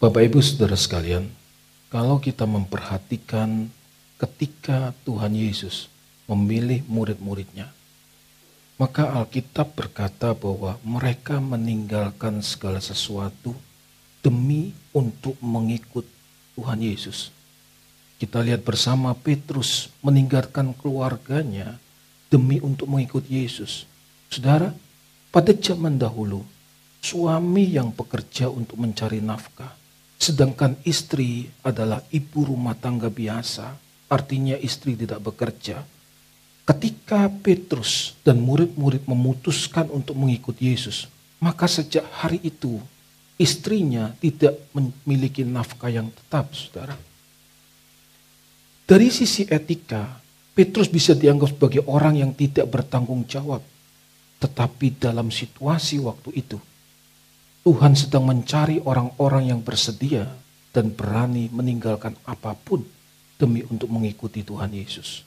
Bapak Ibu Saudara sekalian, kalau kita memperhatikan ketika Tuhan Yesus memilih murid-muridnya, maka Alkitab berkata bahwa mereka meninggalkan segala sesuatu demi untuk mengikut Tuhan Yesus. Kita lihat bersama Petrus meninggalkan keluarganya demi untuk mengikut Yesus. Saudara, pada zaman dahulu, suami yang bekerja untuk mencari nafkah, sedangkan istri adalah ibu rumah tangga biasa, artinya istri tidak bekerja. Ketika Petrus dan murid-murid memutuskan untuk mengikut Yesus, maka sejak hari itu istrinya tidak memiliki nafkah yang tetap, saudara. Dari sisi etika, Petrus bisa dianggap sebagai orang yang tidak bertanggung jawab. Tetapi dalam situasi waktu itu, Tuhan sedang mencari orang-orang yang bersedia dan berani meninggalkan apapun demi untuk mengikuti Tuhan Yesus.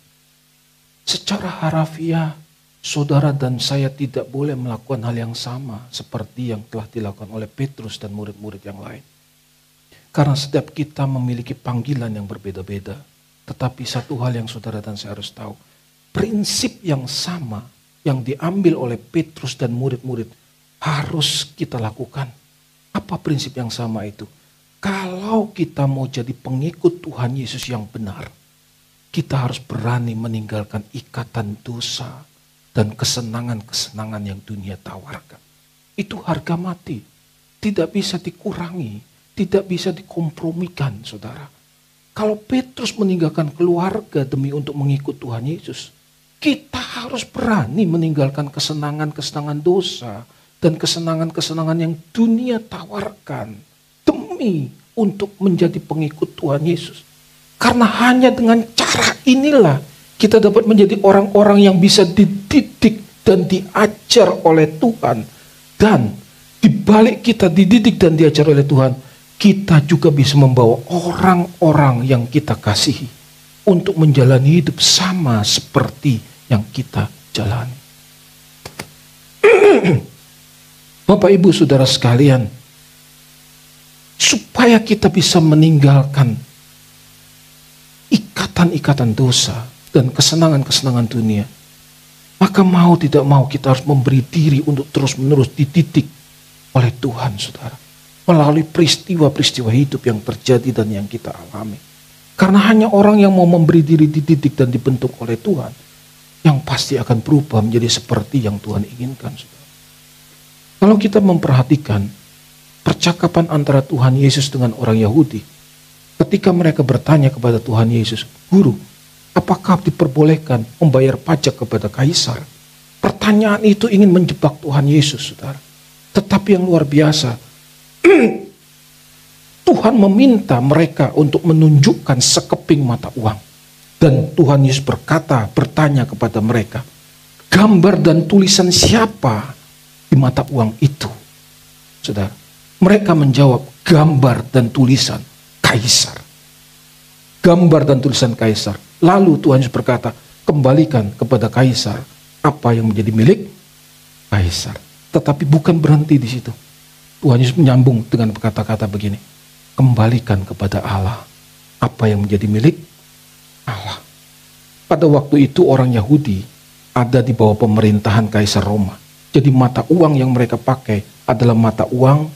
Secara harafiah, saudara dan saya tidak boleh melakukan hal yang sama seperti yang telah dilakukan oleh Petrus dan murid-murid yang lain. Karena setiap kita memiliki panggilan yang berbeda-beda. Tetapi satu hal yang saudara dan saya harus tahu, prinsip yang sama yang diambil oleh Petrus dan murid-murid harus kita lakukan. Apa prinsip yang sama itu? Kalau kita mau jadi pengikut Tuhan Yesus yang benar, kita harus berani meninggalkan ikatan dosa dan kesenangan-kesenangan yang dunia tawarkan. Itu harga mati. Tidak bisa dikurangi, tidak bisa dikompromikan, saudara. Kalau Petrus meninggalkan keluarga demi untuk mengikut Tuhan Yesus, kita harus berani meninggalkan kesenangan-kesenangan dosa dan kesenangan-kesenangan yang dunia tawarkan demi untuk menjadi pengikut Tuhan Yesus. Karena hanya dengan cara inilah kita dapat menjadi orang-orang yang bisa dididik dan diajar oleh Tuhan. Dan dibalik kita dididik dan diajar oleh Tuhan, kita juga bisa membawa orang-orang yang kita kasihi untuk menjalani hidup sama seperti yang kita jalani. Bapak Ibu Saudara sekalian, supaya kita bisa meninggalkan ikatan-ikatan dosa dan kesenangan-kesenangan dunia, maka mau tidak mau kita harus memberi diri untuk terus-menerus dididik oleh Tuhan, saudara. Melalui peristiwa-peristiwa hidup yang terjadi dan yang kita alami. Karena hanya orang yang mau memberi diri dididik dan dibentuk oleh Tuhan, yang pasti akan berubah menjadi seperti yang Tuhan inginkan, saudara. Kalau kita memperhatikan percakapan antara Tuhan Yesus dengan orang Yahudi, ketika mereka bertanya kepada Tuhan Yesus, "Guru, apakah diperbolehkan membayar pajak kepada Kaisar?" Pertanyaan itu ingin menjebak Tuhan Yesus, saudara. Tetapi yang luar biasa, Tuhan meminta mereka untuk menunjukkan sekeping mata uang. Dan Tuhan Yesus bertanya kepada mereka, gambar dan tulisan siapa di mata uang itu? Saudara, mereka menjawab, gambar dan tulisan Kaisar. Gambar dan tulisan Kaisar. Lalu Tuhan Yesus berkata, kembalikan kepada Kaisar apa yang menjadi milik Kaisar. Tetapi bukan berhenti di situ. Tuhan Yesus menyambung dengan kata-kata begini, kembalikan kepada Allah apa yang menjadi milik Allah. Pada waktu itu orang Yahudi ada di bawah pemerintahan Kaisar Roma. Jadi mata uang yang mereka pakai adalah mata uang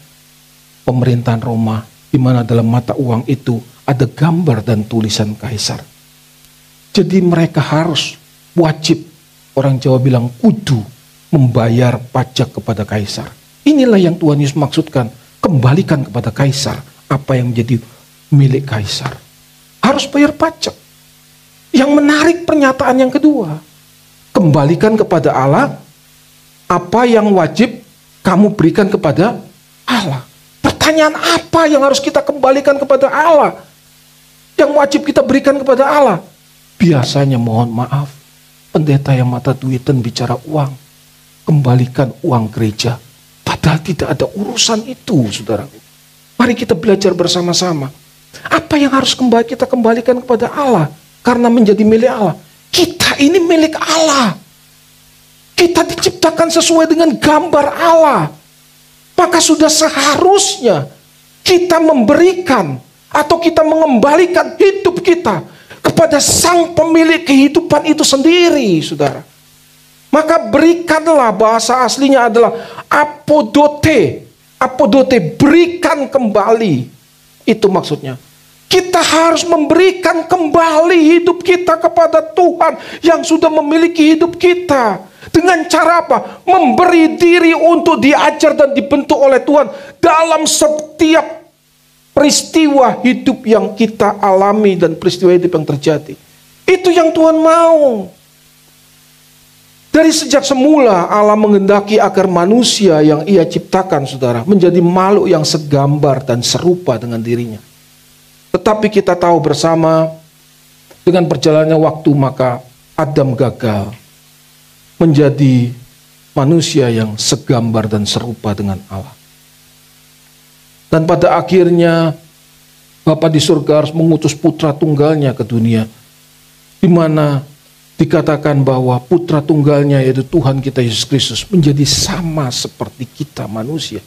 pemerintahan Roma, di mana dalam mata uang itu ada gambar dan tulisan kaisar. Jadi mereka harus wajib, orang Jawa bilang kudu, membayar pajak kepada kaisar. Inilah yang Tuhan Yesus maksudkan, kembalikan kepada kaisar apa yang menjadi milik kaisar. Harus bayar pajak. Yang menarik pernyataan yang kedua, kembalikan kepada Allah apa yang wajib kamu berikan kepada Allah. Pertanyaan apa yang harus kita kembalikan kepada Allah? Yang wajib kita berikan kepada Allah? Biasanya mohon maaf, pendeta yang mata duitan bicara uang, kembalikan uang gereja. Padahal tidak ada urusan itu, saudara. Mari kita belajar bersama-sama. Apa yang harus kita kembalikan kepada Allah? Karena menjadi milik Allah. Kita ini milik Allah. Kita diciptakan sesuai dengan gambar Allah. Maka sudah seharusnya kita memberikan atau kita mengembalikan hidup kita kepada sang pemilik kehidupan itu sendiri, saudara. Maka berikanlah, bahasa aslinya adalah apodote. Apodote, berikan kembali. Itu maksudnya. Kita harus memberikan kembali hidup kita kepada Tuhan yang sudah memiliki hidup kita. Dengan cara apa? Memberi diri untuk diajar dan dibentuk oleh Tuhan dalam setiap peristiwa hidup yang kita alami dan peristiwa hidup yang terjadi. Itu yang Tuhan mau. Dari sejak semula Allah menghendaki agar manusia yang Ia ciptakan, saudara, menjadi makhluk yang segambar dan serupa dengan dirinya. Tetapi kita tahu bersama, dengan perjalannya waktu maka Adam gagal menjadi manusia yang segambar dan serupa dengan Allah. Dan pada akhirnya Bapa di surga harus mengutus putra tunggalnya ke dunia, di mana dikatakan bahwa putra tunggalnya yaitu Tuhan kita Yesus Kristus menjadi sama seperti kita manusia,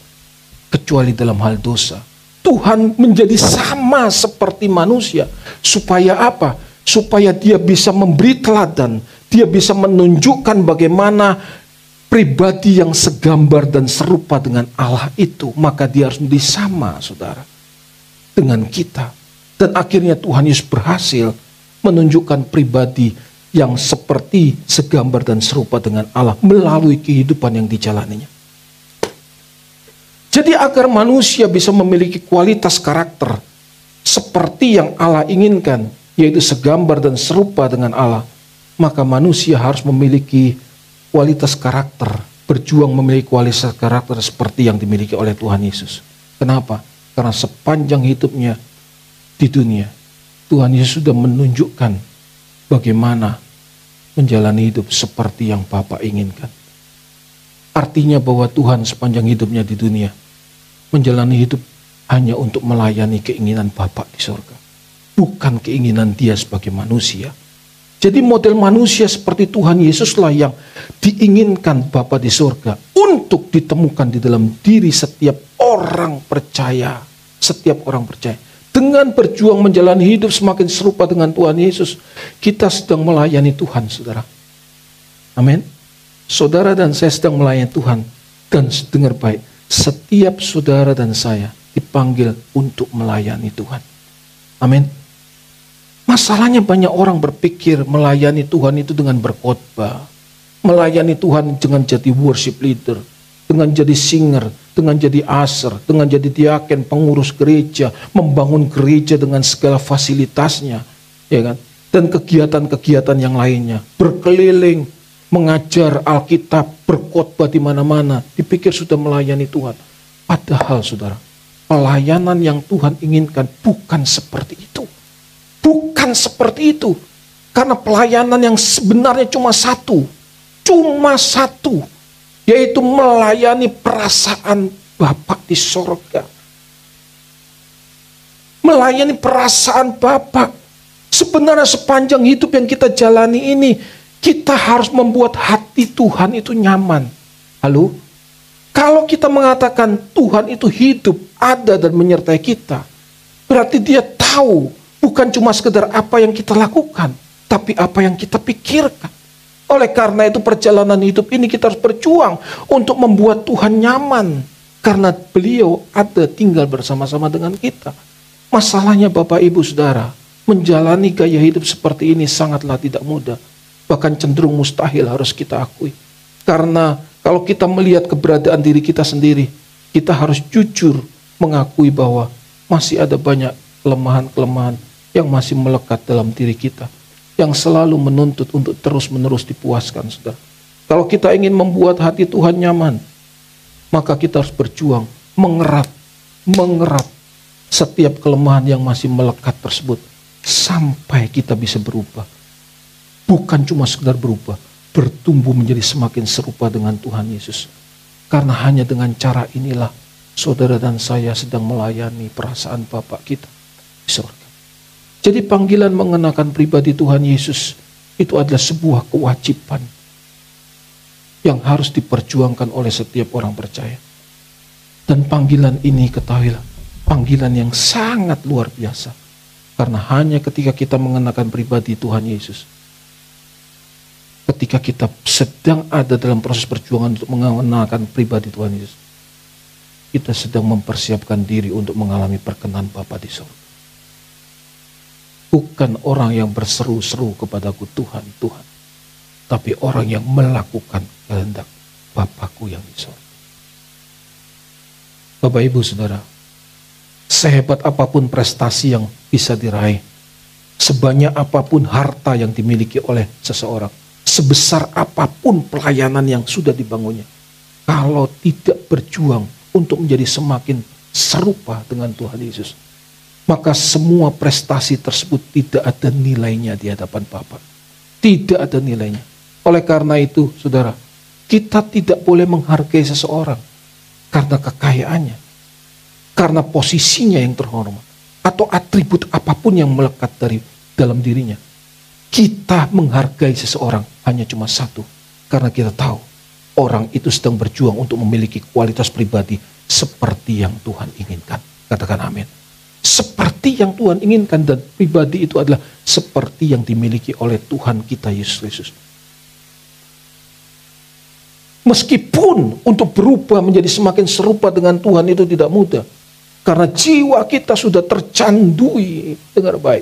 kecuali dalam hal dosa. Tuhan menjadi sama seperti manusia. Supaya apa? Supaya dia bisa memberi teladan. Dia bisa menunjukkan bagaimana pribadi yang segambar dan serupa dengan Allah itu. Maka dia harus menjadi sama, saudara, dengan kita. Dan akhirnya Tuhan Yesus berhasil menunjukkan pribadi yang seperti segambar dan serupa dengan Allah melalui kehidupan yang dijalaninya. Jadi agar manusia bisa memiliki kualitas karakter seperti yang Allah inginkan, yaitu segambar dan serupa dengan Allah, maka manusia harus memiliki kualitas karakter, berjuang memiliki kualitas karakter seperti yang dimiliki oleh Tuhan Yesus. Kenapa? Karena sepanjang hidupnya di dunia, Tuhan Yesus sudah menunjukkan bagaimana menjalani hidup seperti yang Bapa inginkan. Artinya bahwa Tuhan sepanjang hidupnya di dunia menjalani hidup hanya untuk melayani keinginan Bapa di surga, bukan keinginan dia sebagai manusia. Jadi model manusia seperti Tuhan Yesuslah yang diinginkan Bapa di surga untuk ditemukan di dalam diri setiap orang percaya. Setiap orang percaya. Dengan berjuang menjalani hidup semakin serupa dengan Tuhan Yesus, kita sedang melayani Tuhan, saudara. Amin. Saudara dan saya sedang melayani Tuhan. Dan dengar baik, setiap saudara dan saya dipanggil untuk melayani Tuhan. Amin. Masalahnya banyak orang berpikir melayani Tuhan itu dengan berkhotbah. Melayani Tuhan dengan jadi worship leader. Dengan jadi singer, dengan jadi usher, dengan jadi diaken, pengurus gereja, membangun gereja dengan segala fasilitasnya, ya kan? Dan kegiatan-kegiatan yang lainnya, berkeliling, mengajar Alkitab, berkhotbah di mana-mana, dipikir sudah melayani Tuhan. Padahal, saudara, pelayanan yang Tuhan inginkan bukan seperti itu. Bukan seperti itu. Karena pelayanan yang sebenarnya cuma satu, yaitu melayani perasaan Bapa di sorga. Melayani perasaan Bapa. Sebenarnya sepanjang hidup yang kita jalani ini, kita harus membuat hati Tuhan itu nyaman. Halo? Kalau kita mengatakan Tuhan itu hidup, ada dan menyertai kita, berarti dia tahu bukan cuma sekedar apa yang kita lakukan, tapi apa yang kita pikirkan. Oleh karena itu perjalanan hidup ini kita harus berjuang untuk membuat Tuhan nyaman. Karena beliau ada tinggal bersama-sama dengan kita. Masalahnya Bapak Ibu Saudara, menjalani gaya hidup seperti ini sangatlah tidak mudah. Bahkan cenderung mustahil harus kita akui. Karena kalau kita melihat keberadaan diri kita sendiri, kita harus jujur mengakui bahwa masih ada banyak kelemahan-kelemahan yang masih melekat dalam diri kita, yang selalu menuntut untuk terus-menerus dipuaskan, saudara. Kalau kita ingin membuat hati Tuhan nyaman, maka kita harus berjuang, mengerat setiap kelemahan yang masih melekat tersebut, sampai kita bisa berubah. Bukan cuma sekedar berubah, bertumbuh menjadi semakin serupa dengan Tuhan Yesus. Karena hanya dengan cara inilah, saudara dan saya sedang melayani perasaan Bapa kita di surga. Jadi panggilan mengenakan pribadi Tuhan Yesus itu adalah sebuah kewajiban yang harus diperjuangkan oleh setiap orang percaya. Dan panggilan ini, ketahuilah, panggilan yang sangat luar biasa. Karena hanya ketika kita mengenakan pribadi Tuhan Yesus, ketika kita sedang ada dalam proses perjuangan untuk mengenalkan pribadi Tuhan Yesus, kita sedang mempersiapkan diri untuk mengalami perkenan Bapa di surga. Bukan orang yang berseru-seru kepadaku, Tuhan, Tuhan, tapi orang yang melakukan kehendak Bapakku yang di surga. Bapak Ibu Saudara, sehebat apapun prestasi yang bisa diraih, sebanyak apapun harta yang dimiliki oleh seseorang, sebesar apapun pelayanan yang sudah dibangunnya, kalau tidak berjuang untuk menjadi semakin serupa dengan Tuhan Yesus, maka semua prestasi tersebut tidak ada nilainya di hadapan Bapa. Tidak ada nilainya. Oleh karena itu, saudara, kita tidak boleh menghargai seseorang karena kekayaannya, karena posisinya yang terhormat, atau atribut apapun yang melekat dari dalam dirinya. Kita menghargai seseorang hanya cuma satu, karena kita tahu orang itu sedang berjuang untuk memiliki kualitas pribadi seperti yang Tuhan inginkan. Katakan amin. Seperti yang Tuhan inginkan, dan pribadi itu adalah seperti yang dimiliki oleh Tuhan kita Yesus Kristus. Meskipun untuk berubah menjadi semakin serupa dengan Tuhan itu tidak mudah, karena jiwa kita sudah tercandui, dengar baik,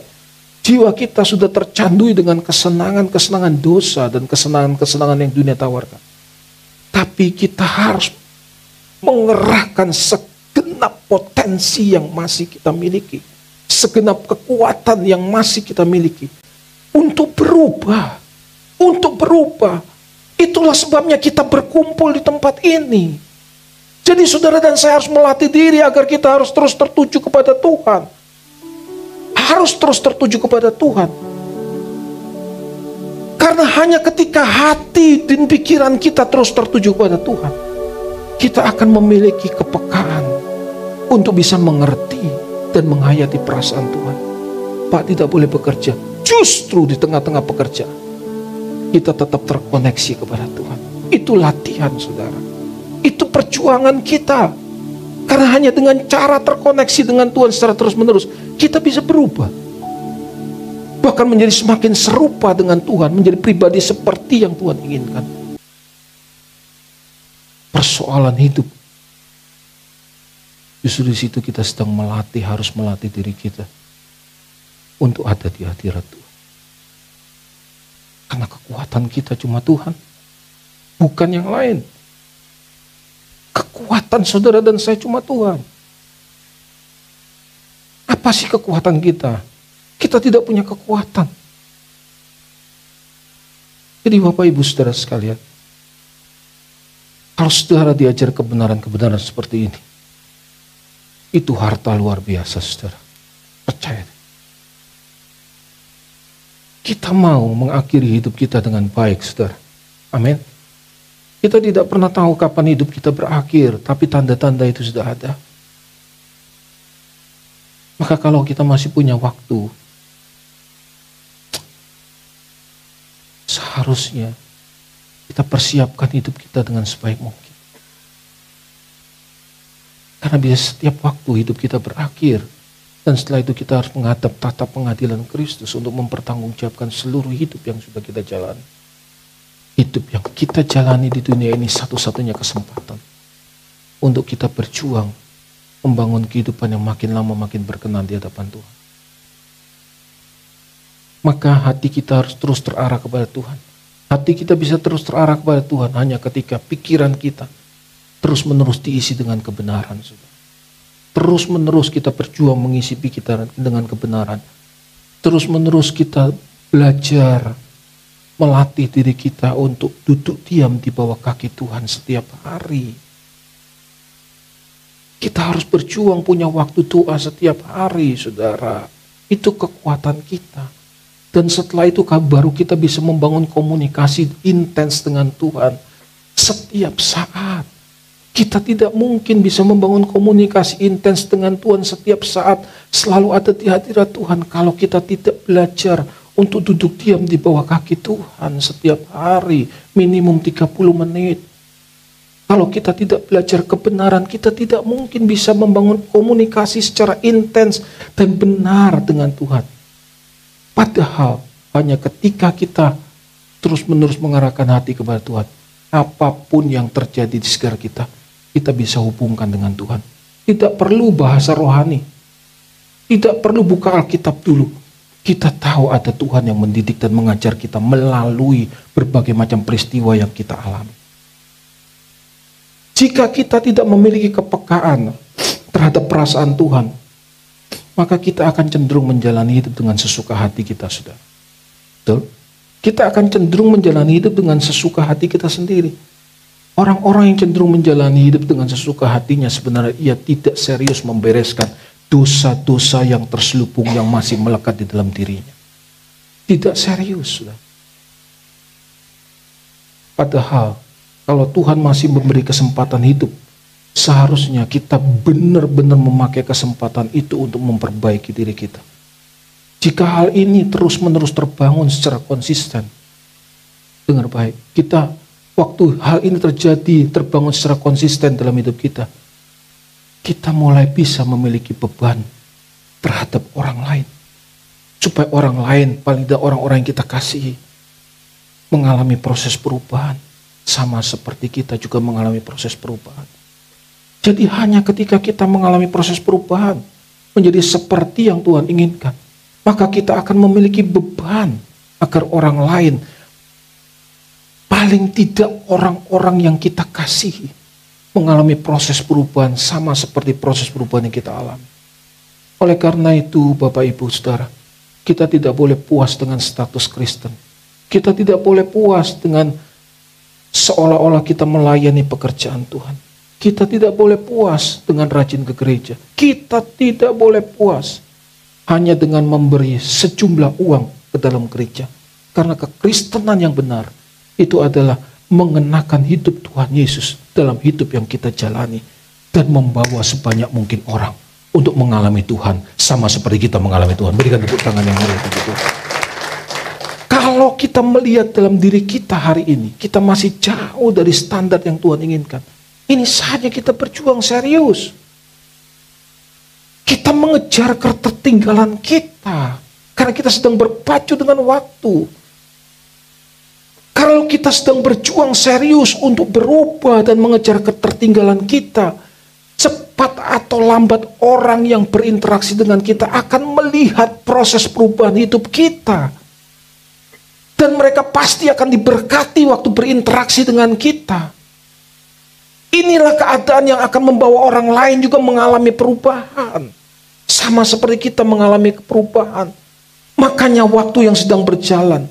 jiwa kita sudah tercandui dengan kesenangan-kesenangan dosa dan kesenangan-kesenangan yang dunia tawarkan. Tapi kita harus mengerahkan segenap potensi yang masih kita miliki, segenap kekuatan yang masih kita miliki untuk berubah, untuk berubah. Itulah sebabnya kita berkumpul di tempat ini. Jadi saudara dan saya harus melatih diri agar kita harus terus tertuju kepada Tuhan. Harus terus tertuju kepada Tuhan. Karena hanya ketika hati dan pikiran kita terus tertuju kepada Tuhan, kita akan memiliki kepekaan untuk bisa mengerti dan menghayati perasaan Tuhan. Pak tidak boleh bekerja. Justru di tengah-tengah pekerjaan, kita tetap terkoneksi kepada Tuhan. Itu latihan, saudara. Itu perjuangan kita. Karena hanya dengan cara terkoneksi dengan Tuhan secara terus-menerus, kita bisa berubah. Bahkan menjadi semakin serupa dengan Tuhan, menjadi pribadi seperti yang Tuhan inginkan. Persoalan hidup, justru di situ kita sedang harus melatih diri kita untuk ada di hadirat Tuhan. Karena kekuatan kita cuma Tuhan, bukan yang lain. Kekuatan saudara dan saya cuma Tuhan. Apa sih kekuatan kita? Kita tidak punya kekuatan. Jadi Bapak Ibu saudara sekalian, kalau saudara diajar kebenaran-kebenaran seperti ini, itu harta luar biasa, saudara. Percaya. Kita mau mengakhiri hidup kita dengan baik, saudara. Amin. Kita tidak pernah tahu kapan hidup kita berakhir, tapi tanda-tanda itu sudah ada. Maka kalau kita masih punya waktu, seharusnya kita persiapkan hidup kita dengan sebaik mungkin. Karena bisa setiap waktu hidup kita berakhir. Dan setelah itu kita harus menghadap tahta pengadilan Kristus untuk mempertanggungjawabkan seluruh hidup yang sudah kita jalani. Hidup yang kita jalani di dunia ini satu-satunya kesempatan untuk kita berjuang membangun kehidupan yang makin lama makin berkenan di hadapan Tuhan. Maka hati kita harus terus terarah kepada Tuhan. Hati kita bisa terus terarah kepada Tuhan hanya ketika pikiran kita terus menerus diisi dengan kebenaran. Terus menerus kita berjuang mengisi pikiran dengan kebenaran. Terus menerus kita belajar melatih diri kita untuk duduk diam di bawah kaki Tuhan setiap hari. Kita harus berjuang punya waktu doa setiap hari, saudara. Itu kekuatan kita. Dan setelah itu baru kita bisa membangun komunikasi intens dengan Tuhan setiap saat. Kita tidak mungkin bisa membangun komunikasi intens dengan Tuhan setiap saat, selalu ada di hadirat Tuhan, kalau kita tidak belajar untuk duduk diam di bawah kaki Tuhan setiap hari, minimum 30 menit. Kalau kita tidak belajar kebenaran, kita tidak mungkin bisa membangun komunikasi secara intens dan benar dengan Tuhan. Padahal hanya ketika kita terus-menerus mengarahkan hati kepada Tuhan, apapun yang terjadi di sekitar kita, kita bisa hubungkan dengan Tuhan. Tidak perlu bahasa rohani. Tidak perlu buka Alkitab dulu. Kita tahu ada Tuhan yang mendidik dan mengajar kita melalui berbagai macam peristiwa yang kita alami. Jika kita tidak memiliki kepekaan terhadap perasaan Tuhan, maka kita akan cenderung menjalani hidup dengan sesuka hati kita, saudara. Betul? Kita akan cenderung menjalani hidup dengan sesuka hati kita sendiri. Orang-orang yang cenderung menjalani hidup dengan sesuka hatinya, sebenarnya ia tidak serius membereskan dosa-dosa yang terselubung yang masih melekat di dalam dirinya. Tidak serius, saudara. Padahal kalau Tuhan masih memberi kesempatan hidup, seharusnya kita benar-benar memakai kesempatan itu untuk memperbaiki diri kita. Jika hal ini terus-menerus terbangun secara konsisten, dengar baik, waktu hal ini terjadi, terbangun secara konsisten dalam hidup kita, kita mulai bisa memiliki beban terhadap orang lain. Supaya orang lain, paling tidak orang-orang yang kita kasihi, mengalami proses perubahan. Sama seperti kita juga mengalami proses perubahan. Jadi hanya ketika kita mengalami proses perubahan, menjadi seperti yang Tuhan inginkan, maka kita akan memiliki beban agar orang lain, paling tidak orang-orang yang kita kasihi, mengalami proses perubahan sama seperti proses perubahan yang kita alami. Oleh karena itu, Bapak Ibu Saudara, kita tidak boleh puas dengan status Kristen. Kita tidak boleh puas dengan seolah-olah kita melayani pekerjaan Tuhan. Kita tidak boleh puas dengan rajin ke gereja. Kita tidak boleh puas hanya dengan memberi sejumlah uang ke dalam gereja. Karena kekristenan yang benar itu adalah mengenakan hidup Tuhan Yesus dalam hidup yang kita jalani dan membawa sebanyak mungkin orang untuk mengalami Tuhan sama seperti kita mengalami Tuhan. Berikan tepuk tangan yang meriah untuk Tuhan. Kalau kita melihat dalam diri kita hari ini, kita masih jauh dari standar yang Tuhan inginkan. Ini saja kita berjuang serius. Kita mengejar ketertinggalan kita. Karena kita sedang berpacu dengan waktu. Kalau kita sedang berjuang serius untuk berubah dan mengejar ketertinggalan kita, cepat atau lambat orang yang berinteraksi dengan kita akan melihat proses perubahan hidup kita. Dan mereka pasti akan diberkati waktu berinteraksi dengan kita. Inilah keadaan yang akan membawa orang lain juga mengalami perubahan. Sama seperti kita mengalami perubahan. Makanya waktu yang sedang berjalan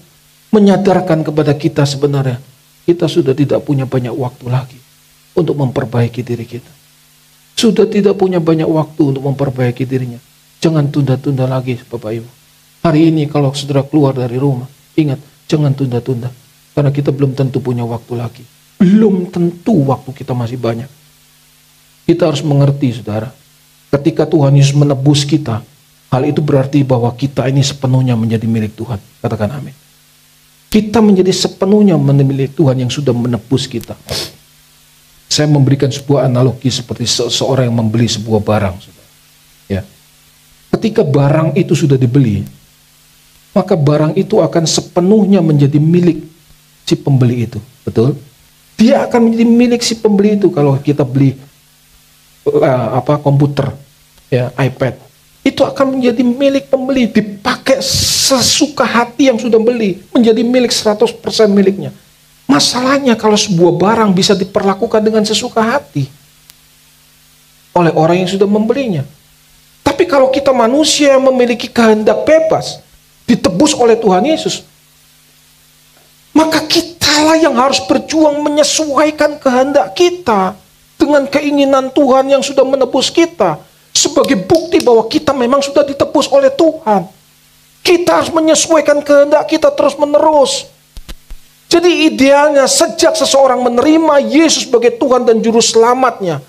menyadarkan kepada kita sebenarnya kita sudah tidak punya banyak waktu lagi untuk memperbaiki diri kita. Sudah tidak punya banyak waktu untuk memperbaiki dirinya. Jangan tunda-tunda lagi, Bapak Ibu. Hari ini kalau saudara keluar dari rumah, ingat, jangan tunda-tunda. Karena kita belum tentu punya waktu lagi. Belum tentu waktu kita masih banyak. Kita harus mengerti, saudara. Ketika Tuhan Yesus menebus kita, hal itu berarti bahwa kita ini sepenuhnya menjadi milik Tuhan. Katakan amin. Kita menjadi sepenuhnya milik Tuhan yang sudah menebus kita. Saya memberikan sebuah analogi seperti seorang yang membeli sebuah barang. Saudara. Ya. Ketika barang itu sudah dibeli, maka barang itu akan sepenuhnya menjadi milik si pembeli itu. Betul? Dia akan menjadi milik si pembeli itu kalau kita beli komputer, ya, iPad, itu akan menjadi milik pembeli, dipakai sesuka hati yang sudah beli, menjadi milik 100% miliknya. Masalahnya kalau sebuah barang bisa diperlakukan dengan sesuka hati oleh orang yang sudah membelinya. Tapi kalau kita manusia yang memiliki kehendak bebas, ditebus oleh Tuhan Yesus, maka kitalah yang harus berjuang menyesuaikan kehendak kita dengan keinginan Tuhan yang sudah menebus kita, sebagai bukti bahwa kita memang sudah ditebus oleh Tuhan. Kita harus menyesuaikan kehendak kita terus menerus. Jadi idealnya sejak seseorang menerima Yesus sebagai Tuhan dan Juru Selamatnya,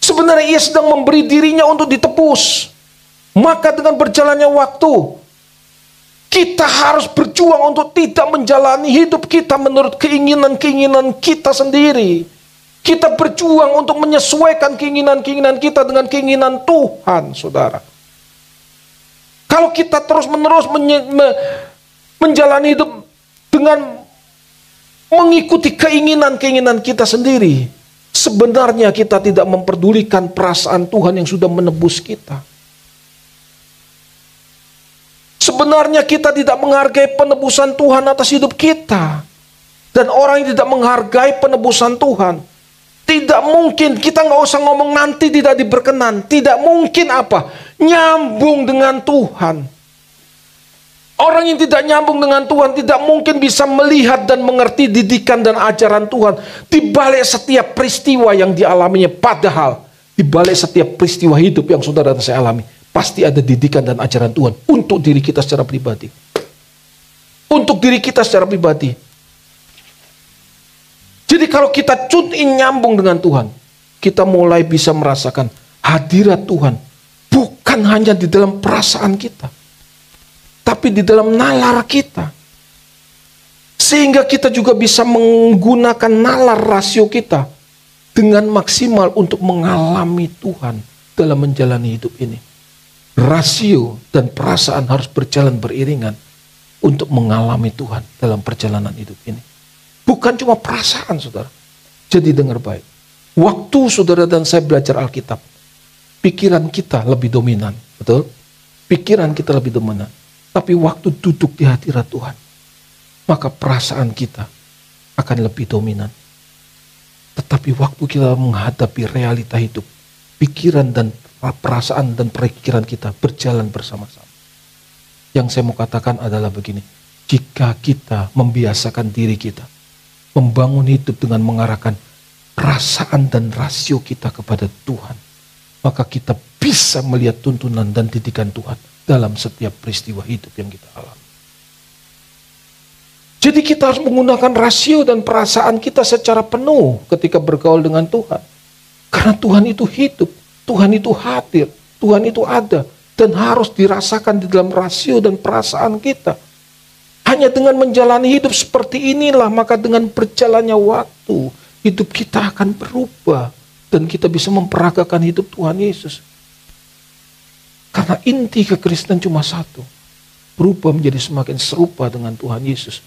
sebenarnya ia sedang memberi dirinya untuk ditebus. Maka dengan berjalannya waktu, kita harus berjuang untuk tidak menjalani hidup kita menurut keinginan-keinginan kita sendiri. Kita berjuang untuk menyesuaikan keinginan-keinginan kita dengan keinginan Tuhan, saudara. Kalau kita terus-menerus menjalani hidup dengan mengikuti keinginan-keinginan kita sendiri, sebenarnya kita tidak memperdulikan perasaan Tuhan yang sudah menebus kita. Sebenarnya kita tidak menghargai penebusan Tuhan atas hidup kita. Dan orang yang tidak menghargai penebusan Tuhan, tidak mungkin, kita nggak usah ngomong nanti tidak diberkenan, tidak mungkin nyambung dengan Tuhan. Orang yang tidak nyambung dengan Tuhan tidak mungkin bisa melihat dan mengerti didikan dan ajaran Tuhan di balik setiap peristiwa yang dialaminya. Padahal di balik setiap peristiwa hidup yang saudara dan saya alami, pasti ada didikan dan ajaran Tuhan untuk diri kita secara pribadi. Untuk diri kita secara pribadi. Jadi kalau kita tune in nyambung dengan Tuhan, kita mulai bisa merasakan hadirat Tuhan. Bukan hanya di dalam perasaan kita, tapi di dalam nalar kita. Sehingga kita juga bisa menggunakan nalar rasio kita dengan maksimal untuk mengalami Tuhan dalam menjalani hidup ini. Rasio dan perasaan harus berjalan beriringan untuk mengalami Tuhan dalam perjalanan hidup ini. Bukan cuma perasaan, saudara. Jadi dengar baik. Waktu saudara dan saya belajar Alkitab, pikiran kita lebih dominan. Betul? Pikiran kita lebih dominan. Tapi waktu duduk di hadirat Tuhan, maka perasaan kita akan lebih dominan. Tetapi waktu kita menghadapi realita hidup, pikiran dan perasaan dan pikiran kita berjalan bersama-sama. Yang saya mau katakan adalah begini, jika kita membiasakan diri kita membangun hidup dengan mengarahkan perasaan dan rasio kita kepada Tuhan, maka kita bisa melihat tuntunan dan didikan Tuhan dalam setiap peristiwa hidup yang kita alami. Jadi kita harus menggunakan rasio dan perasaan kita secara penuh ketika bergaul dengan Tuhan. Karena Tuhan itu hidup, Tuhan itu hadir, Tuhan itu ada, dan harus dirasakan di dalam rasio dan perasaan kita. Hanya dengan menjalani hidup seperti inilah, maka dengan berjalannya waktu, hidup kita akan berubah. Dan kita bisa memperagakan hidup Tuhan Yesus. Karena inti kekristenan cuma satu. Berubah menjadi semakin serupa dengan Tuhan Yesus.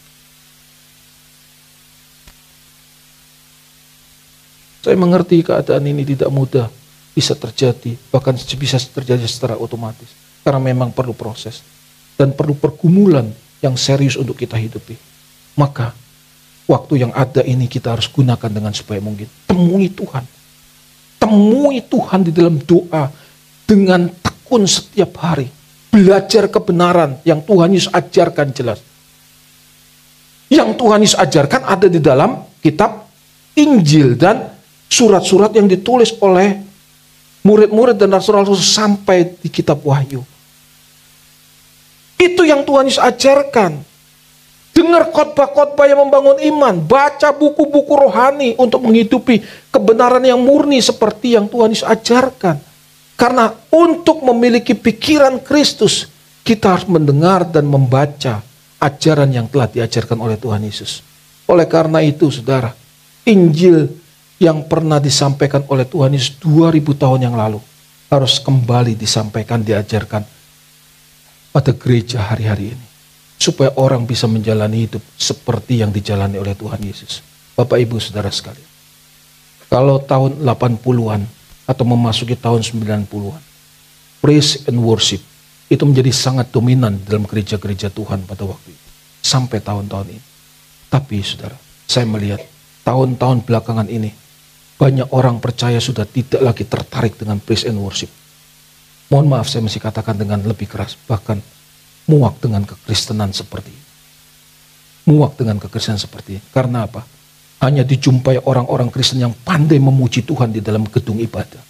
Saya mengerti keadaan ini tidak mudah bisa terjadi. Bahkan bisa terjadi secara otomatis. Karena memang perlu proses. Dan perlu pergumulan yang serius untuk kita hidupi. Maka waktu yang ada ini kita harus gunakan dengan sebaik mungkin. Temui Tuhan. Temui Tuhan di dalam doa dengan tekun setiap hari. Belajar kebenaran yang Tuhan Yesus ajarkan jelas. Yang Tuhan Yesus ajarkan ada di dalam kitab Injil dan surat-surat yang ditulis oleh murid-murid dan rasul-rasul sampai di kitab Wahyu. Itu yang Tuhan Yesus ajarkan. Dengar khotbah-khotbah yang membangun iman. Baca buku-buku rohani untuk menghidupi kebenaran yang murni seperti yang Tuhan Yesus ajarkan. Karena untuk memiliki pikiran Kristus, kita harus mendengar dan membaca ajaran yang telah diajarkan oleh Tuhan Yesus. Oleh karena itu, saudara, Injil yang pernah disampaikan oleh Tuhan Yesus 2000 tahun yang lalu harus kembali disampaikan, diajarkan pada gereja hari-hari ini. Supaya orang bisa menjalani hidup seperti yang dijalani oleh Tuhan Yesus. Bapak, Ibu, Saudara sekalian. Kalau tahun 80-an atau memasuki tahun 90-an, praise and worship itu menjadi sangat dominan dalam gereja-gereja Tuhan pada waktu itu. Sampai tahun-tahun ini. Tapi saudara, saya melihat tahun-tahun belakangan ini, banyak orang percaya sudah tidak lagi tertarik dengan praise and worship. Mohon maaf saya masih katakan dengan lebih keras, bahkan muak dengan kekristenan seperti ini. Muak dengan kekristenan seperti ini. Karena apa? Hanya dijumpai orang-orang Kristen yang pandai memuji Tuhan di dalam gedung ibadah.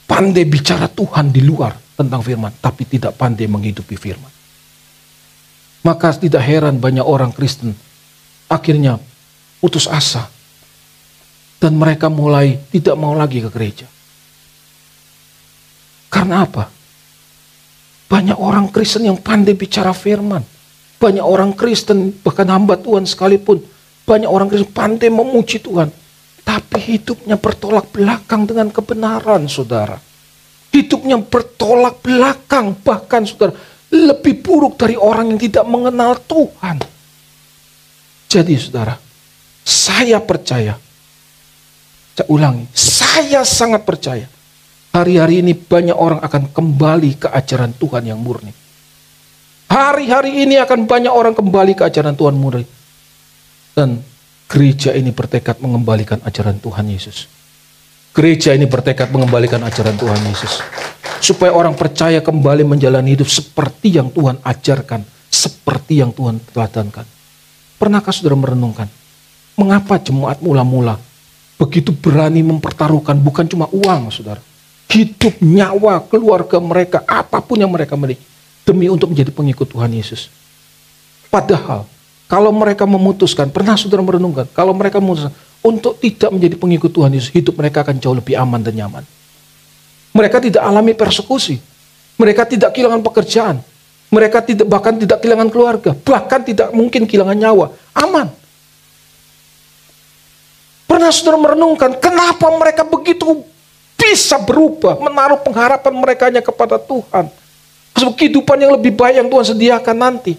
Pandai bicara Tuhan di luar tentang firman, tapi tidak pandai menghidupi firman. Maka tidak heran banyak orang Kristen akhirnya putus asa. Dan mereka mulai tidak mau lagi ke gereja. Karena apa? Banyak orang Kristen yang pandai bicara firman. Banyak orang Kristen, bahkan hamba Tuhan sekalipun, banyak orang Kristen pandai memuji Tuhan. Tapi hidupnya bertolak belakang dengan kebenaran, saudara. Hidupnya bertolak belakang, bahkan saudara, lebih buruk dari orang yang tidak mengenal Tuhan. Jadi saudara, saya percaya, saya ulangi, saya sangat percaya, hari-hari ini banyak orang akan kembali ke ajaran Tuhan yang murni. Hari-hari ini akan banyak orang kembali ke ajaran Tuhan murni. Dan gereja ini bertekad mengembalikan ajaran Tuhan Yesus. Gereja ini bertekad mengembalikan ajaran Tuhan Yesus. Supaya orang percaya kembali menjalani hidup seperti yang Tuhan ajarkan. Seperti yang Tuhan teladankan. Pernahkah saudara merenungkan? Mengapa jemaat mula-mula begitu berani mempertaruhkan bukan cuma uang, saudara. Hidup, nyawa, keluarga mereka, apapun yang mereka miliki. Demi untuk menjadi pengikut Tuhan Yesus. Padahal, kalau mereka memutuskan, pernah saudara merenungkan, kalau mereka memutuskan untuk tidak menjadi pengikut Tuhan Yesus, hidup mereka akan jauh lebih aman dan nyaman. Mereka tidak alami persekusi. Mereka tidak kehilangan pekerjaan. Mereka bahkan tidak kehilangan keluarga. Bahkan tidak mungkin kehilangan nyawa. Aman. Pernah saudara merenungkan, kenapa mereka begitu bisa berubah, menaruh pengharapan mereka hanya kepada Tuhan. Kehidupan yang lebih baik yang Tuhan sediakan nanti.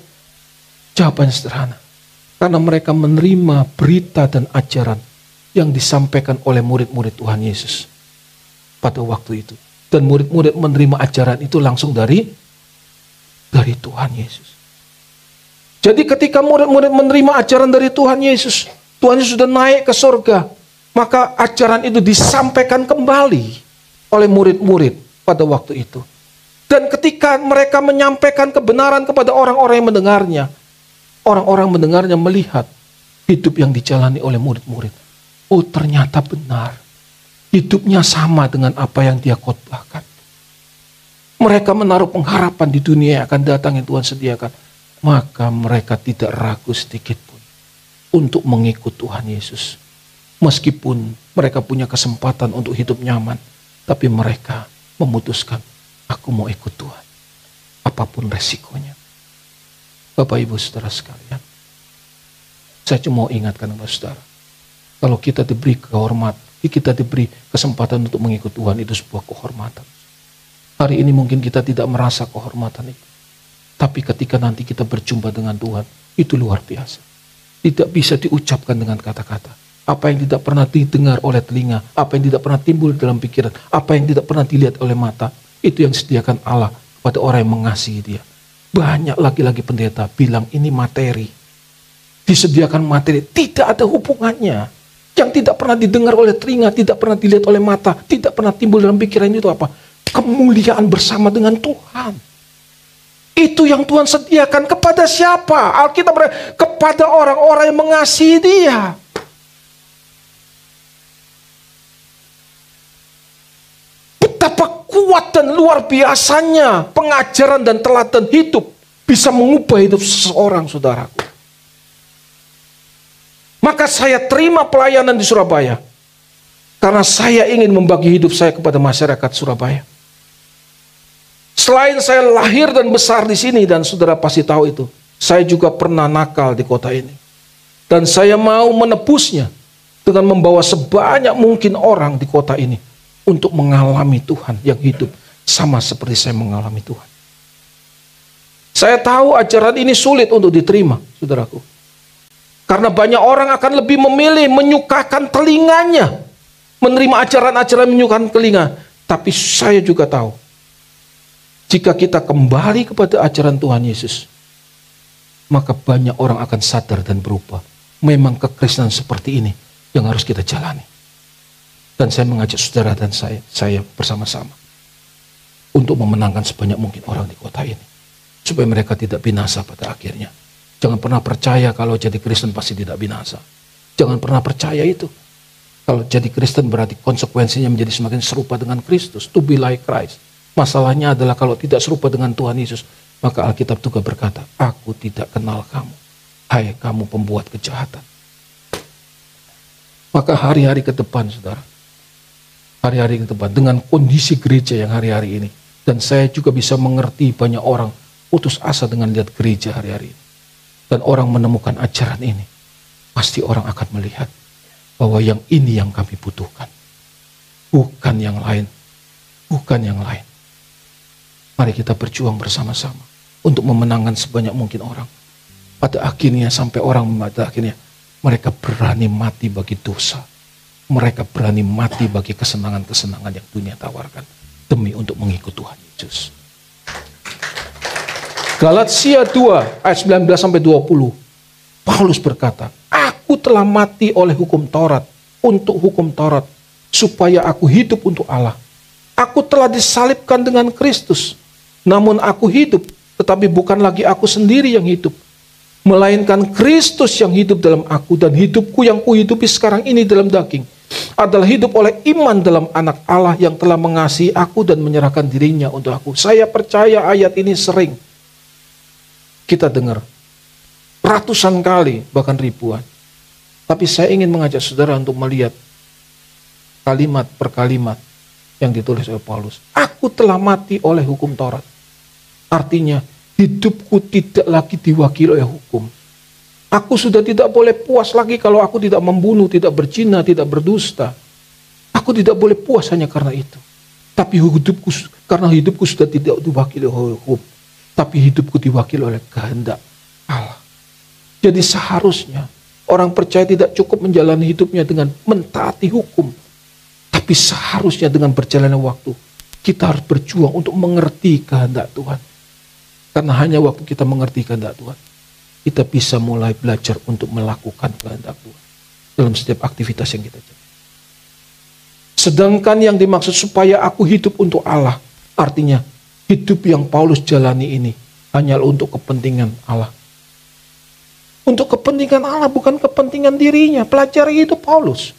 Jawabannya sederhana. Karena mereka menerima berita dan ajaran yang disampaikan oleh murid-murid Tuhan Yesus pada waktu itu. Dan murid-murid menerima ajaran itu langsung dari Tuhan Yesus. Jadi ketika murid-murid menerima ajaran dari Tuhan Yesus, Tuhan Yesus sudah naik ke surga, maka ajaran itu disampaikan kembali oleh murid-murid pada waktu itu. Dan ketika mereka menyampaikan kebenaran kepada orang-orang yang mendengarnya, orang-orang mendengarnya melihat hidup yang dijalani oleh murid-murid. Oh, ternyata benar. Hidupnya sama dengan apa yang dia khotbahkan. Mereka menaruh pengharapan di dunia yang akan datang yang Tuhan sediakan. Maka mereka tidak ragu sedikit pun untuk mengikut Tuhan Yesus. Meskipun mereka punya kesempatan untuk hidup nyaman, tapi mereka memutuskan, aku mau ikut Tuhan. Apapun resikonya. Bapak Ibu Saudara sekalian, saya cuma mau ingatkan kepada saudara, kalau kita diberi kehormatan, kita diberi kesempatan untuk mengikut Tuhan, itu sebuah kehormatan. Hari ini mungkin kita tidak merasa kehormatan itu. Tapi ketika nanti kita berjumpa dengan Tuhan, itu luar biasa. Tidak bisa diucapkan dengan kata-kata. Apa yang tidak pernah didengar oleh telinga, apa yang tidak pernah timbul dalam pikiran, apa yang tidak pernah dilihat oleh mata, itu yang disediakan Allah kepada orang yang mengasihi dia. Banyak laki-laki pendeta bilang ini materi. Disediakan materi, tidak ada hubungannya. Yang tidak pernah didengar oleh telinga, tidak pernah dilihat oleh mata, tidak pernah timbul dalam pikiran itu apa? Kemuliaan bersama dengan Tuhan. Itu yang Tuhan sediakan kepada siapa? Alkitab berkata, kepada orang-orang yang mengasihi dia. Betapa kuat dan luar biasanya pengajaran dan teladan hidup bisa mengubah hidup seseorang, saudaraku. Maka saya terima pelayanan di Surabaya. Karena saya ingin membagi hidup saya kepada masyarakat Surabaya. Selain saya lahir dan besar di sini, dan saudara pasti tahu itu, saya juga pernah nakal di kota ini. Dan saya mau menebusnya dengan membawa sebanyak mungkin orang di kota ini untuk mengalami Tuhan yang hidup sama seperti saya mengalami Tuhan. Saya tahu ajaran ini sulit untuk diterima, saudaraku. Karena banyak orang akan lebih memilih menyukakan telinganya menerima ajaran-ajaran menyukakan telinga. Tapi saya juga tahu, jika kita kembali kepada ajaran Tuhan Yesus, maka banyak orang akan sadar dan berubah. Memang kekristenan seperti ini yang harus kita jalani. Dan saya mengajak saudara dan saya bersama-sama untuk memenangkan sebanyak mungkin orang di kota ini, supaya mereka tidak binasa pada akhirnya. Jangan pernah percaya kalau jadi Kristen pasti tidak binasa. Jangan pernah percaya itu. Kalau jadi Kristen berarti konsekuensinya menjadi semakin serupa dengan Kristus. To be like Christ. Masalahnya adalah kalau tidak serupa dengan Tuhan Yesus, maka Alkitab juga berkata, aku tidak kenal kamu, hai kamu pembuat kejahatan. Maka hari-hari ke depan, saudara, hari-hari ke depan, dengan kondisi gereja yang hari-hari ini, dan saya juga bisa mengerti banyak orang putus asa dengan lihat gereja hari-hari ini, dan orang menemukan ajaran ini, pasti orang akan melihat bahwa yang ini yang kami butuhkan, bukan yang lain, bukan yang lain. Mari kita berjuang bersama-sama untuk memenangkan sebanyak mungkin orang. Pada akhirnya sampai orang pada akhirnya mereka berani mati bagi dosa. Mereka berani mati bagi kesenangan-kesenangan yang dunia tawarkan demi untuk mengikut Tuhan Yesus. Galatia 2 ayat 19-20. Paulus berkata, aku telah mati oleh hukum Taurat untuk hukum Taurat supaya aku hidup untuk Allah. Aku telah disalibkan dengan Kristus. Namun aku hidup, tetapi bukan lagi aku sendiri yang hidup, melainkan Kristus yang hidup dalam aku, dan hidupku yang kuhidupi sekarang ini dalam daging adalah hidup oleh iman dalam Anak Allah yang telah mengasihi aku dan menyerahkan dirinya untuk aku. Saya percaya ayat ini sering kita dengar ratusan kali, bahkan ribuan. Tapi saya ingin mengajak saudara untuk melihat kalimat per kalimat yang ditulis oleh Paulus. Aku telah mati oleh hukum Taurat. Artinya hidupku tidak lagi diwakili oleh hukum. Aku sudah tidak boleh puas lagi kalau aku tidak membunuh, tidak berzina, tidak berdusta. Aku tidak boleh puas hanya karena itu. Tapi karena hidupku sudah tidak diwakili oleh hukum, tapi hidupku diwakili oleh kehendak Allah. Jadi seharusnya orang percaya tidak cukup menjalani hidupnya dengan mentaati hukum, tapi seharusnya dengan berjalannya waktu kita harus berjuang untuk mengerti kehendak Tuhan. Karena hanya waktu kita mengerti kehendak Tuhan, kita bisa mulai belajar untuk melakukan kehendak Tuhan dalam setiap aktivitas yang kita jalani. Sedangkan yang dimaksud supaya aku hidup untuk Allah, artinya hidup yang Paulus jalani ini hanya untuk kepentingan Allah. Untuk kepentingan Allah, bukan kepentingan dirinya. Pelajari itu Paulus.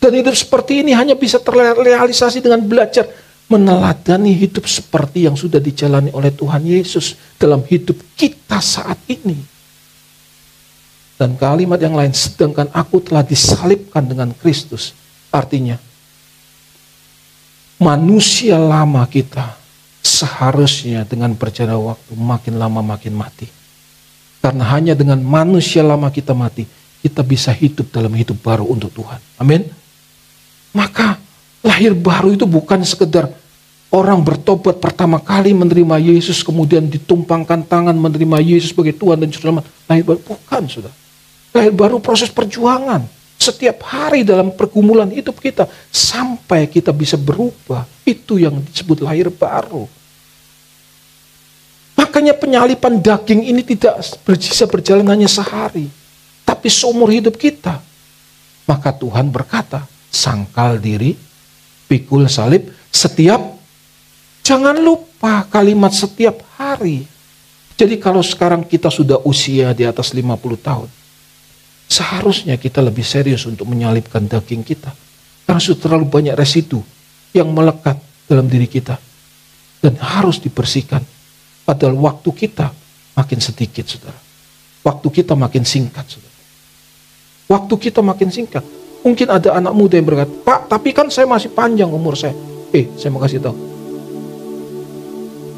Dan hidup seperti ini hanya bisa terrealisasi dengan belajar meneladani hidup seperti yang sudah dijalani oleh Tuhan Yesus dalam hidup kita saat ini. Dan kalimat yang lain, sedangkan aku telah disalibkan dengan Kristus. Artinya, manusia lama kita seharusnya dengan berjalannya waktu makin lama makin mati. Karena hanya dengan manusia lama kita mati, kita bisa hidup dalam hidup baru untuk Tuhan. Amin. Maka lahir baru itu bukan sekedar orang bertobat pertama kali menerima Yesus, kemudian ditumpangkan tangan menerima Yesus sebagai Tuhan dan Juru Selamat. Lahir baru bukan, saudara. Lahir baru proses perjuangan. Setiap hari dalam pergumulan hidup kita sampai kita bisa berubah. Itu yang disebut lahir baru. Makanya penyalipan daging ini tidak bisa berjalan hanya sehari, tapi seumur hidup kita. Maka Tuhan berkata, sangkal diri, pikul salib, jangan lupa kalimat setiap hari. Jadi kalau sekarang kita sudah usia di atas 50 tahun, seharusnya kita lebih serius untuk menyalibkan daging kita. Karena sudah terlalu banyak residu yang melekat dalam diri kita. Dan harus dibersihkan. Padahal waktu kita makin sedikit, saudara. Waktu kita makin singkat, saudara. Waktu kita makin singkat. Mungkin ada anak muda yang berkata, Pak, tapi kan saya masih panjang umur saya. Saya mau kasih tahu.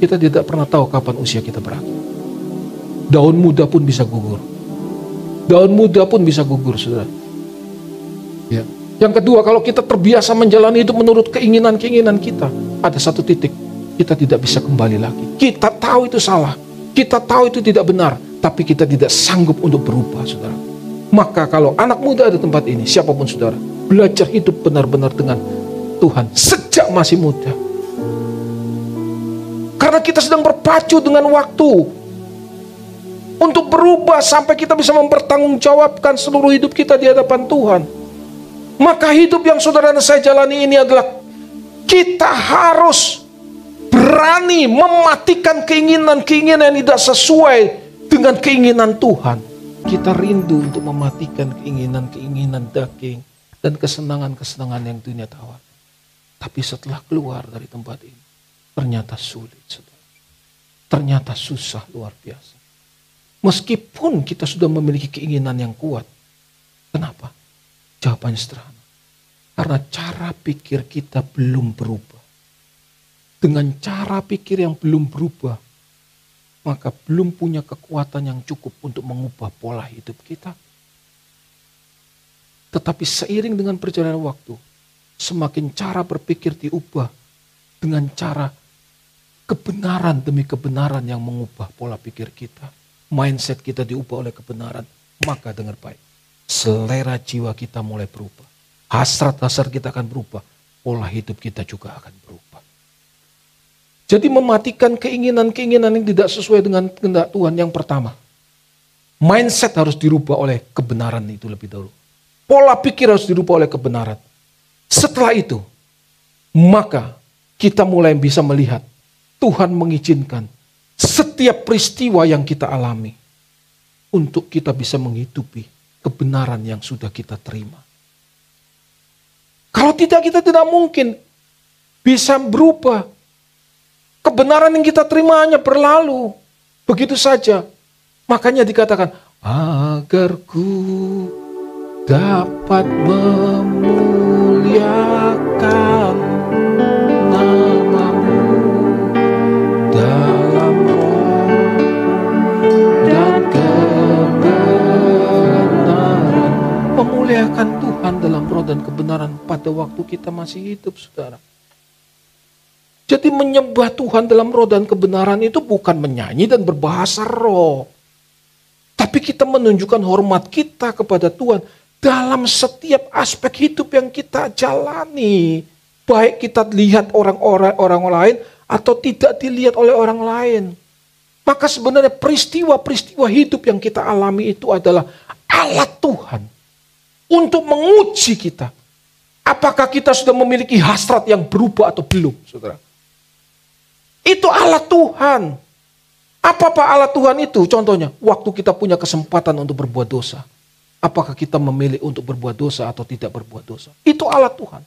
Kita tidak pernah tahu kapan usia kita berakhir. Daun muda pun bisa gugur. Daun muda pun bisa gugur, saudara. Ya. Yang kedua, kalau kita terbiasa menjalani itu menurut keinginan-keinginan kita, ada satu titik, kita tidak bisa kembali lagi. Kita tahu itu salah. Kita tahu itu tidak benar. Tapi kita tidak sanggup untuk berubah, saudara. Maka kalau anak muda ada tempat ini, siapapun saudara, belajar hidup benar-benar dengan Tuhan sejak masih muda. Karena kita sedang berpacu dengan waktu untuk berubah sampai kita bisa mempertanggungjawabkan seluruh hidup kita di hadapan Tuhan. Maka hidup yang saudara dan saya jalani ini adalah kita harus berani mematikan keinginan-keinginan yang tidak sesuai dengan keinginan Tuhan. Kita rindu untuk mematikan keinginan-keinginan daging dan kesenangan-kesenangan yang dunia tawar. Tapi setelah keluar dari tempat ini, ternyata sulit, saudara. Ternyata susah luar biasa. Meskipun kita sudah memiliki keinginan yang kuat. Kenapa? Jawabannya sederhana. Karena cara pikir kita belum berubah. Dengan cara pikir yang belum berubah, maka belum punya kekuatan yang cukup untuk mengubah pola hidup kita. Tetapi seiring dengan perjalanan waktu, semakin cara berpikir diubah dengan cara kebenaran demi kebenaran yang mengubah pola pikir kita. Mindset kita diubah oleh kebenaran. Maka dengar baik, selera jiwa kita mulai berubah. Hasrat-hasrat kita akan berubah. Pola hidup kita juga akan berubah. Jadi mematikan keinginan-keinginan yang tidak sesuai dengan kehendak Tuhan yang pertama. Mindset harus dirubah oleh kebenaran itu lebih dahulu. Pola pikir harus dirubah oleh kebenaran. Setelah itu, maka kita mulai bisa melihat Tuhan mengizinkan setiap peristiwa yang kita alami untuk kita bisa menghidupi kebenaran yang sudah kita terima. Kalau tidak, kita tidak mungkin bisa berubah. Kebenaran yang kita terima hanya berlalu. Begitu saja. Makanya dikatakan, agar ku dapat memuliakan namamu dalam roh dan kebenaran. Memuliakan Tuhan dalam roh dan kebenaran pada waktu kita masih hidup, saudara. Jadi menyembah Tuhan dalam roh dan kebenaran itu bukan menyanyi dan berbahasa roh. Tapi kita menunjukkan hormat kita kepada Tuhan dalam setiap aspek hidup yang kita jalani. Baik kita lihat orang lain atau tidak dilihat oleh orang lain. Maka sebenarnya peristiwa-peristiwa hidup yang kita alami itu adalah alat Tuhan untuk menguji kita. Apakah kita sudah memiliki hasrat yang berubah atau belum, saudara? Itu alat Tuhan. Apa alat Tuhan itu? Contohnya, waktu kita punya kesempatan untuk berbuat dosa. Apakah kita memilih untuk berbuat dosa atau tidak berbuat dosa? Itu alat Tuhan.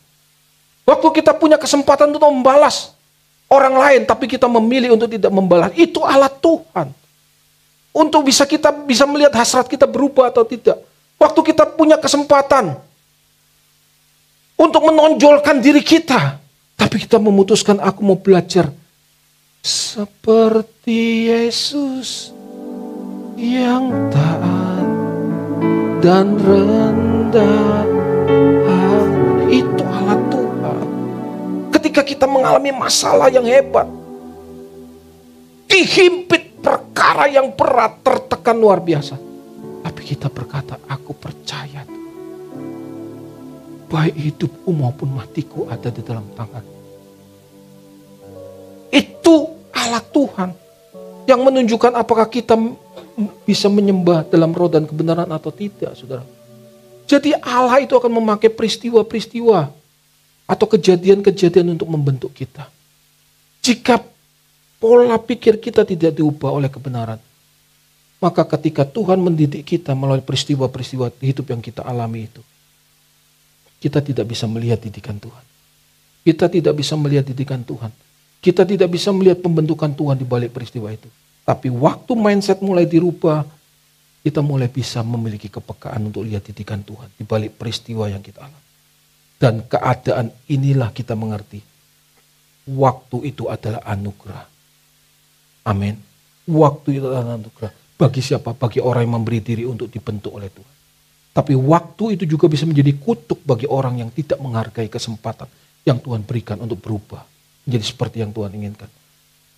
Waktu kita punya kesempatan untuk membalas orang lain, tapi kita memilih untuk tidak membalas. Itu alat Tuhan. Untuk kita bisa melihat hasrat kita berubah atau tidak. Waktu kita punya kesempatan untuk menonjolkan diri kita, tapi kita memutuskan aku mau belajar seperti Yesus yang taat dan rendah hati. Itu alat Tuhan. Ketika kita mengalami masalah yang hebat, dihimpit perkara yang berat, tertekan luar biasa, tapi kita berkata, aku percaya Tuhan. Baik hidupku maupun matiku ada di dalam tangan. Itu alat Tuhan yang menunjukkan apakah kita bisa menyembah dalam roh dan kebenaran atau tidak, saudara. Jadi Allah itu akan memakai peristiwa-peristiwa atau kejadian-kejadian untuk membentuk kita. Jika pola pikir kita tidak diubah oleh kebenaran, maka ketika Tuhan mendidik kita melalui peristiwa-peristiwa hidup yang kita alami itu, kita tidak bisa melihat didikan Tuhan. Kita tidak bisa melihat didikan Tuhan. Kita tidak bisa melihat pembentukan Tuhan di balik peristiwa itu. Tapi waktu mindset mulai dirubah, kita mulai bisa memiliki kepekaan untuk lihat didikan Tuhan di balik peristiwa yang kita alami. Dan keadaan inilah kita mengerti. Waktu itu adalah anugerah. Amin. Waktu itu adalah anugerah. Bagi siapa? Bagi orang yang memberi diri untuk dibentuk oleh Tuhan. Tapi waktu itu juga bisa menjadi kutuk bagi orang yang tidak menghargai kesempatan yang Tuhan berikan untuk berubah. Menjadi seperti yang Tuhan inginkan.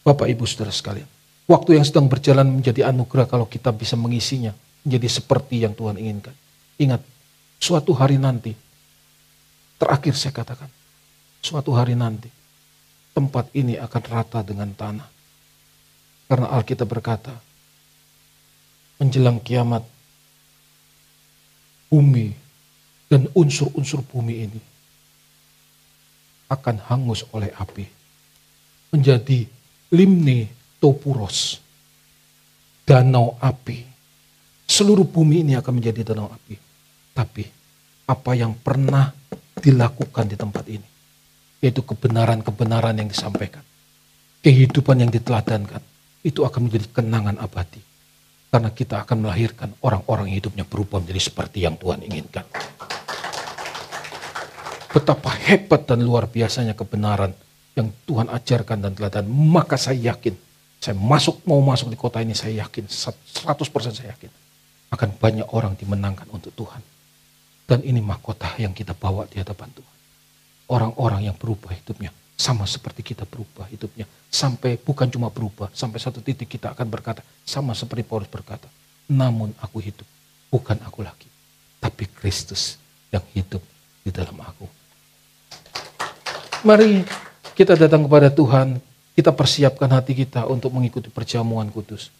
Bapak, Ibu, saudara sekalian. Waktu yang sedang berjalan menjadi anugerah kalau kita bisa mengisinya. Menjadi seperti yang Tuhan inginkan. Ingat, suatu hari nanti Terakhir saya katakan, suatu hari nanti tempat ini akan rata dengan tanah. Karena Alkitab berkata, menjelang kiamat, bumi dan unsur-unsur bumi ini akan hangus oleh api. Menjadi limne topuros, danau api. Seluruh bumi ini akan menjadi danau api. Tapi apa yang pernah dilakukan di tempat ini, yaitu kebenaran-kebenaran yang disampaikan, kehidupan yang diteladankan, itu akan menjadi kenangan abadi. Karena kita akan melahirkan orang-orang yang hidupnya berubah menjadi seperti yang Tuhan inginkan. Betapa hebat dan luar biasanya kebenaran yang Tuhan ajarkan dan teladan. Maka saya yakin, saya mau masuk di kota ini, saya yakin, 100% saya yakin, akan banyak orang dimenangkan untuk Tuhan. Dan ini mahkota yang kita bawa di hadapan Tuhan. Orang-orang yang berubah hidupnya, sama seperti kita berubah hidupnya. Sampai bukan cuma berubah, sampai satu titik kita akan berkata, sama seperti Paulus berkata, namun aku hidup, bukan aku lagi, tapi Kristus yang hidup di dalam aku. Mari kita datang kepada Tuhan, kita persiapkan hati kita untuk mengikuti perjamuan kudus.